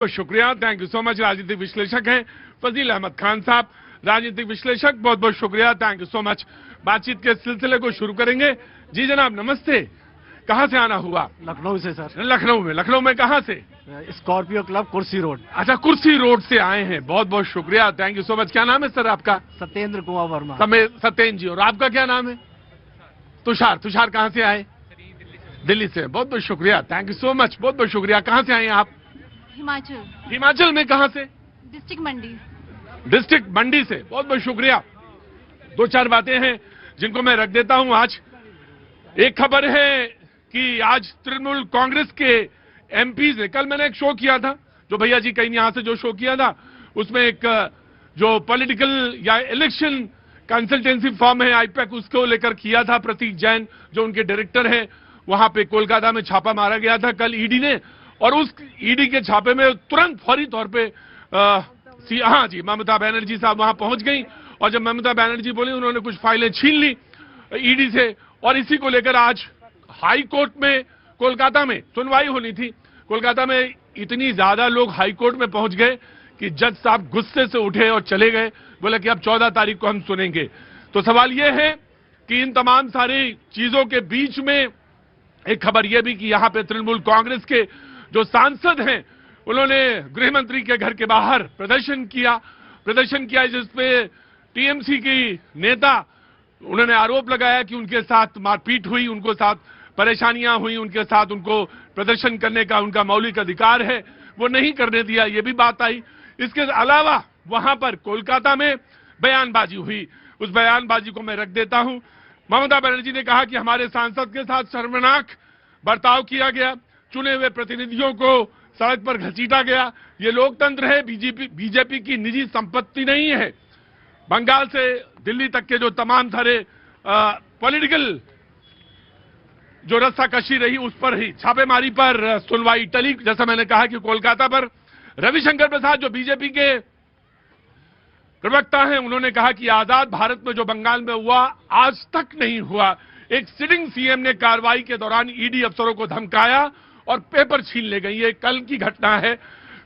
बहुत शुक्रिया, thank you so much. राजनीतिक विश्लेषक हैं फजील अहमद खान साहब, राजनीतिक विश्लेषक, बहुत बहुत शुक्रिया, थैंक यू सो मच। बातचीत के सिलसिले को शुरू करेंगे। जी जनाब नमस्ते, कहां से आना हुआ? लखनऊ से सर। लखनऊ में कहां से? स्कॉर्पियो क्लब कुर्सी रोड। अच्छा, कुर्सी रोड से आए हैं, बहुत बहुत शुक्रिया, थैंक यू सो मच। क्या नाम है सर आपका? सत्येंद्र कुमार वर्मा। सत्येंद्र जी, और आपका क्या नाम है? तुषार कहां से आए? दिल्ली से, बहुत बहुत शुक्रिया, थैंक यू सो मच, बहुत बहुत शुक्रिया। कहां से आए आप? हिमाचल में कहां से? डिस्ट्रिक्ट मंडी से, बहुत बहुत शुक्रिया। दो चार बातें हैं जिनको मैं रख देता हूं आज। एक खबर है कि आज तृणमूल कांग्रेस के एमपीज ने, कल मैंने एक शो किया था, जो भैया जी कहीं यहां से जो शो किया था, उसमें एक जो पॉलिटिकल या इलेक्शन कंसल्टेंसी फर्म है आईपैक, उसको लेकर किया था। प्रतीक जैन जो उनके डायरेक्टर हैं, वहां पे कोलकाता में छापा मारा गया था कल ईडी ने, और उस ईडी के छापे में तुरंत फौरी तौर पे हाँ जी, ममता बनर्जी साहब वहां पहुंच गई, और जब ममता बनर्जी बोली, उन्होंने कुछ फाइलें छीन ली ईडी से, और इसी को लेकर आज हाई कोर्ट में कोलकाता में सुनवाई होनी थी। कोलकाता में इतनी ज्यादा लोग हाई कोर्ट में पहुंच गए कि जज साहब गुस्से से उठे और चले गए, बोले कि अब 14 तारीख को हम सुनेंगे। तो सवाल यह है कि इन तमाम सारी चीजों के बीच में एक खबर यह भी कि यहां पे तृणमूल कांग्रेस के जो सांसद हैं, उन्होंने गृह मंत्री के घर के बाहर प्रदर्शन किया जिसपे टीएमसी की नेता, उन्होंने आरोप लगाया कि उनके साथ मारपीट हुई, उनको साथ परेशानियां हुई, उनके साथ उनको प्रदर्शन करने का उनका मौलिक अधिकार है, वो नहीं करने दिया, ये भी बात आई। इसके अलावा वहां पर कोलकाता में बयानबाजी हुई, उस बयानबाजी को मैं रख देता हूं। ममता बनर्जी ने कहा कि हमारे सांसद के साथ शर्मनाक बर्ताव किया गया, चुने हुए प्रतिनिधियों को सड़क पर घसीटा गया, ये लोकतंत्र है, बीजेपी की निजी संपत्ति नहीं है। बंगाल से दिल्ली तक के जो तमाम सारे पॉलिटिकल जो रस्साकशी रही, उस पर ही छापेमारी पर सुनवाई टली। जैसा मैंने कहा कि कोलकाता पर रविशंकर प्रसाद जो बीजेपी के प्रवक्ता हैं, उन्होंने कहा कि आजाद भारत में जो बंगाल में हुआ आज तक नहीं हुआ। एक सिटिंग सीएम ने कार्रवाई के दौरान ईडी अफसरों को धमकाया और पेपर छीन ले गई। ये कल की घटना है।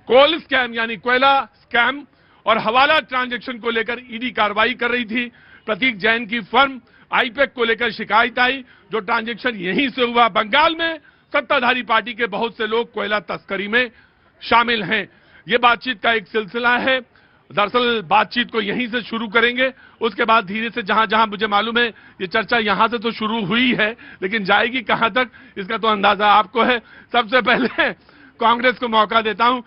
कोल स्कैम यानी कोयला स्कैम और हवाला ट्रांजैक्शन को लेकर ईडी कार्रवाई कर रही थी। प्रतीक जैन की फर्म आईपैक को लेकर शिकायत आई, जो ट्रांजैक्शन यहीं से हुआ। बंगाल में सत्ताधारी पार्टी के बहुत से लोग कोयला तस्करी में शामिल हैं। ये बातचीत का एक सिलसिला है। दरअसल बातचीत को यहीं से शुरू करेंगे, उसके बाद धीरे से जहां जहां मुझे मालूम है ये चर्चा यहां से तो शुरू हुई है, लेकिन जाएगी कहां तक इसका तो अंदाजा आपको है। सबसे पहले कांग्रेस को मौका देता हूं,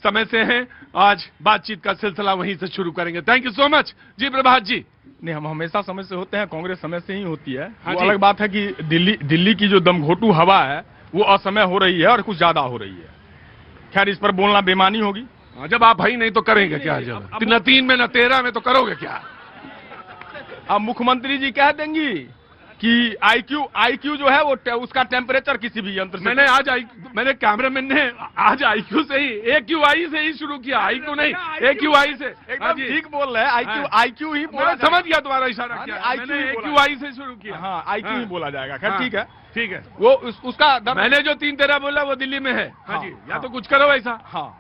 समय से हैं, आज बातचीत का सिलसिला वहीं से शुरू करेंगे। Thank you so much. जी प्रभात जी। नहीं, हम हमेशा समय से होते हैं, कांग्रेस समय से ही होती है। हाँ, वो अलग बात है कि दिल्ली की जो दमघोटू हवा है वो असमय हो रही है और कुछ ज्यादा हो रही है। खैर, इस पर बोलना बेमानी होगी। जब आप भाई नहीं तो करेंगे क्या? जब न 3 में न 13 में तो करोगे क्या? अब मुख्यमंत्री जी कह देंगी कि आईक्यू जो है वो उसका टेम्परेचर किसी भी यंत्र से। मैंने कैमरामैन ने आज आईक्यू से ही, AQI से ही शुरू किया, आईक्यू नहीं, AQI से। एकदम ठीक बोल रहे हैं, आईक्यू ही बोला। समझ गया तुम्हारा इशारा क्या, AQI से शुरू किया। हाँ, आईक्यू ही बोला जाएगा। खैर ठीक है। वो उसका मैंने जो 3-13 बोला वो दिल्ली में है। हाँ जी, या तो कुछ करो ऐसा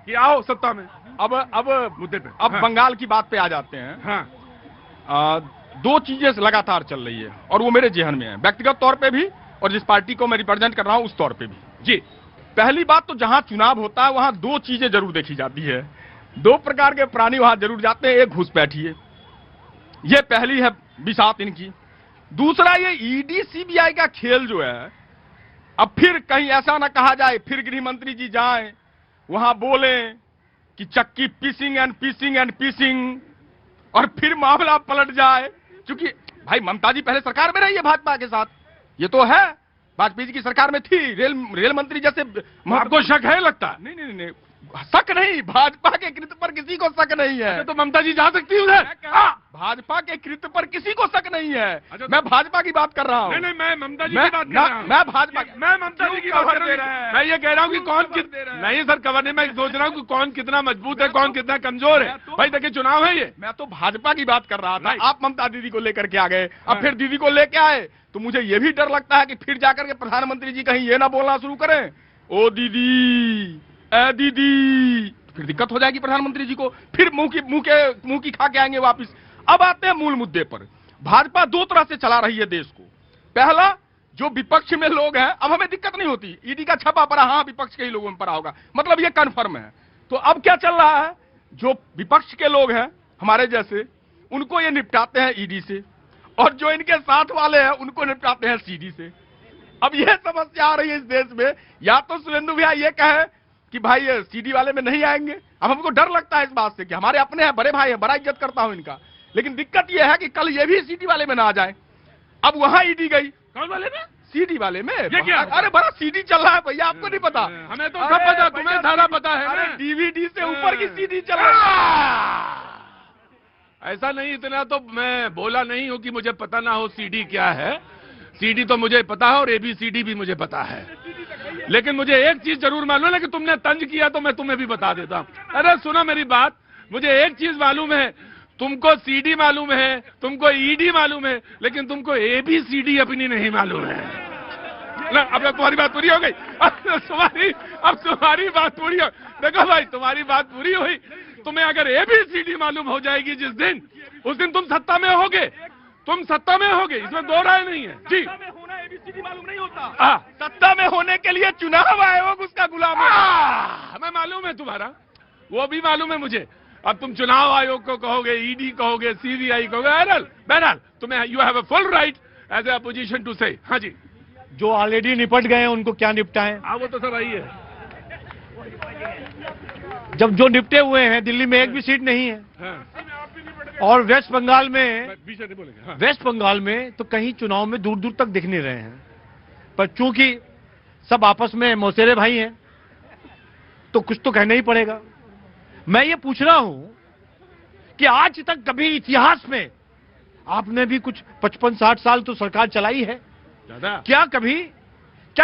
कि आओ सत्ता में। अब मुद्दे पे, अब बंगाल की बात पे आ जाते हैं। हाँ, दो चीजें लगातार चल रही है और वो मेरे जेहन में है, व्यक्तिगत तौर पे भी और जिस पार्टी को मैं रिप्रेजेंट कर रहा हूं उस तौर पे भी। जी, पहली बात तो जहां चुनाव होता है वहां दो चीजें जरूर देखी जाती है, दो प्रकार के प्राणी वहां जरूर जाते हैं। एक घुसपैठी है, ये पहली है बिसात इनकी। दूसरा ये ईडी सीबीआई का खेल जो है, अब फिर कहीं ऐसा ना कहा जाए, फिर गृह मंत्री जी जाएं वहां बोले कि चक्की पीसिंग एंड पीसिंग और फिर मामला पलट जाए। क्योंकि भाई ममता जी पहले सरकार में रही है भाजपा के साथ, ये तो है, वाजपेयी जी की सरकार में थी, रेल मंत्री जैसे। आपको शक है लगता? नहीं, शक नहीं, भाजपा के कृत्य पर किसी को शक नहीं है। तो ममता जी जा सकती है उधर? भाजपा के कृत्य पर किसी को शक नहीं है। मैं भाजपा की बात कर रहा हूँ। नहीं, मैं ममता जी की बात कर रहा हूँ। मैं ममता जी की बात कर रहा हूँ। मैं ये कह रहा हूँ कि कौन नहीं सर, कवर नहीं, मैं सोच रहा हूँ कि कौन कितना मजबूत है, कौन कितना कमजोर है। भाई देखिए, चुनाव है ये। मैं तो भाजपा की बात कर रहा था, आप ममता दीदी को लेकर के आ गए। अब फिर दीदी को लेके आए तो मुझे ये भी डर लगता है कि फिर जाकर के प्रधानमंत्री जी कहीं ये ना बोलना शुरू करें, ओ दीदी, ए दीदी, फिर दिक्कत हो जाएगी प्रधानमंत्री जी को, फिर मुंह की खा के आएंगे वापिस। अब आते हैं मूल मुद्दे पर। भाजपा दो तरह से चला रही है देश को। पहला, जो विपक्ष में लोग हैं, अब हमें दिक्कत नहीं होती, ईडी का छपा पड़ा, हाँ विपक्ष के ही लोगों में पड़ा होगा, मतलब ये कन्फर्म है। तो अब क्या चल रहा है, जो विपक्ष के लोग हैं हमारे जैसे, उनको ये निपटाते हैं ईडी से, और जो इनके साथ वाले हैं उनको निपटाते हैं सीडी से। अब यह समस्या आ रही है इस देश में। या तो शुभेंदु भैया ये कहे कि भाई सीडी वाले में नहीं आएंगे, अब हमको डर लगता है इस बात से कि हमारे अपने हैं, बड़े भाई हैं, बड़ा इज्जत करता हूं इनका, लेकिन दिक्कत यह है कि कल ये भी सीडी वाले में ना आ जाए। अब वहां ईडी गई, कौन वाले में? सीडी वाले में। ये क्या? अरे बड़ा सीडी चल रहा है भैया, आपको नहीं पता? हमें तो सब पता, तुम्हें सारा पता है। अरे डीवीडी से ऊपर की सीडी चल रहा है। ऐसा नहीं, इतना तो मैं बोला नहीं हूं कि मुझे पता ना हो सीडी क्या है। सीडी तो मुझे पता है और एबीसीडी भी मुझे पता है, लेकिन मुझे एक चीज जरूर मालूम है कि तुमने तंज किया तो मैं तुम्हें भी बता देता हूं। अरे सुनो मेरी बात, मुझे एक चीज मालूम है, तुमको सीडी मालूम है, तुमको ईडी मालूम है, लेकिन तुमको एबीसीडी अपनी नहीं मालूम है ना। अब तुम्हारी बात पूरी हो गई, अब तुम्हारी बात पूरी हो। देखो भाई, तुम्हारी बात पूरी हुई। तुम्हें अगर एबीसीडी मालूम हो जाएगी जिस दिन, उस दिन तुम सत्ता में होगे, तुम सत्ता में होगे, इसमें दो राय नहीं है जी। सत्ता में होना एबीसीडी मालूम नहीं होता। सत्ता में होने के लिए चुनाव आयोग उसका गुलाम है। हमें मालूम है तुम्हारा, वो भी मालूम है मुझे। अब तुम चुनाव आयोग को कहोगे, ईडी कहोगे, सीबीआई कहोगे, बहरहाल तुम्हें, you have a full right as a opposition to say. हाँ जी, जो ऑलरेडी निपट गए हैं उनको क्या निपटाएं? हाँ वो तो सब आई है। जब जो निपटे हुए हैं, दिल्ली में एक भी सीट नहीं है, हाँ। और वेस्ट बंगाल में, बीच में नहीं बोलेंगे। हाँ। वेस्ट बंगाल में तो कहीं चुनाव में दूर दूर तक दिख नहीं रहे हैं। पर चूंकि सब आपस में मौसेरे भाई हैं, तो कुछ तो कहना ही पड़ेगा। मैं ये पूछ रहा हूं कि आज तक कभी इतिहास में आपने भी कुछ 55-60 साल तो सरकार चलाई है, दादा क्या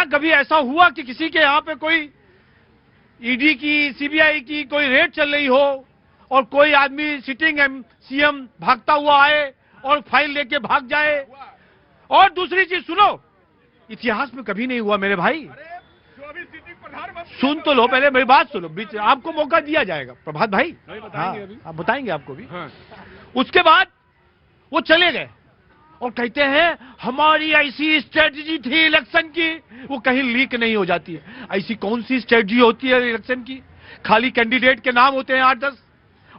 कभी ऐसा हुआ कि किसी के यहां पे कोई ईडी की, सीबीआई की कोई रेड चल रही हो और कोई आदमी सिटिंग सीएम भागता हुआ आए और फाइल लेके भाग जाए? और दूसरी चीज सुनो, इतिहास में कभी नहीं हुआ मेरे भाई। सुन तो लो, पहले मेरी बात सुनो, बीच आपको मौका दिया जाएगा प्रभात भाई। हाँ, आप बताएंगे आपको भी। हाँ। उसके बाद वो चले गए और कहते हैं हमारी ऐसी स्ट्रेटजी थी इलेक्शन की, वो कहीं लीक नहीं हो जाती है। ऐसी कौन सी स्ट्रेटजी होती है इलेक्शन की? खाली कैंडिडेट के नाम होते हैं 8-10,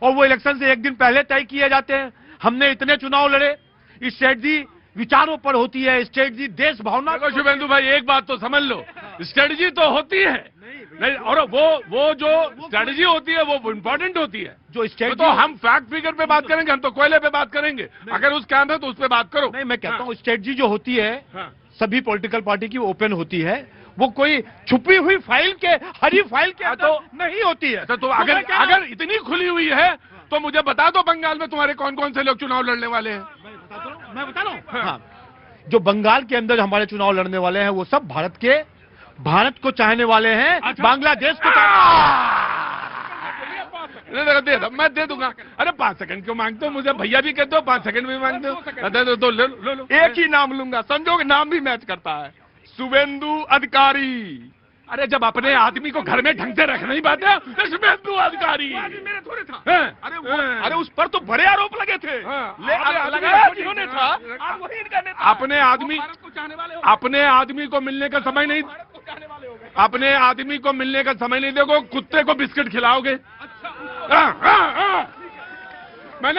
और वो इलेक्शन से एक दिन पहले तय किए जाते हैं। हमने इतने चुनाव लड़े। स्ट्रेटजी विचारों पर होती है, स्ट्रेटजी देश भावना। देखो शुभेंदु भाई, एक बात तो समझ लो, स्ट्रेटजी तो होती है नहीं, और वो जो स्ट्रेटजी होती है वो इम्पोर्टेंट होती है। जो स्ट्रेटजी, तो हम फैक्ट फिगर पे बात करेंगे, हम तो कोयले पे बात करेंगे। अगर उस कैंप है तो उस पे बात करो। नहीं, मैं कहता हूँ स्ट्रेटजी जो होती है हाँ। सभी पॉलिटिकल पार्टी की ओपन होती है, वो कोई छुपी हुई फाइल के, हरी फाइल के तो नहीं होती है। तो अगर इतनी खुली हुई है तो मुझे बता दो, बंगाल में तुम्हारे कौन कौन से लोग चुनाव लड़ने वाले हैं? मैं बता रहा हूँ। हाँ, जो बंगाल के अंदर हमारे चुनाव लड़ने वाले हैं वो सब भारत को चाहने वाले हैं। अच्छा। बांग्लादेश को मैं दे दूंगा। अरे 5 सेकंड क्यों मांगते हो? मुझे भैया भी कहते हो, 5 सेकंड भी मांगते हो। दे दो, लो। एक ही नाम लूंगा, समझो कि नाम भी मैच करता है, शुभेंदु अधिकारी। अरे जब अपने आदमी को घर में ढंग से रख नहीं पाते, शुभेंदु अधिकारी मेरे थोड़े था। अरे उस पर तो बड़े आरोप लगे थे। इन्होंने था, अपने आदमी को मिलने का समय नहीं, अपने आदमी को मिलने का समय नहीं। देखो, कुत्ते को बिस्किट खिलाओगे।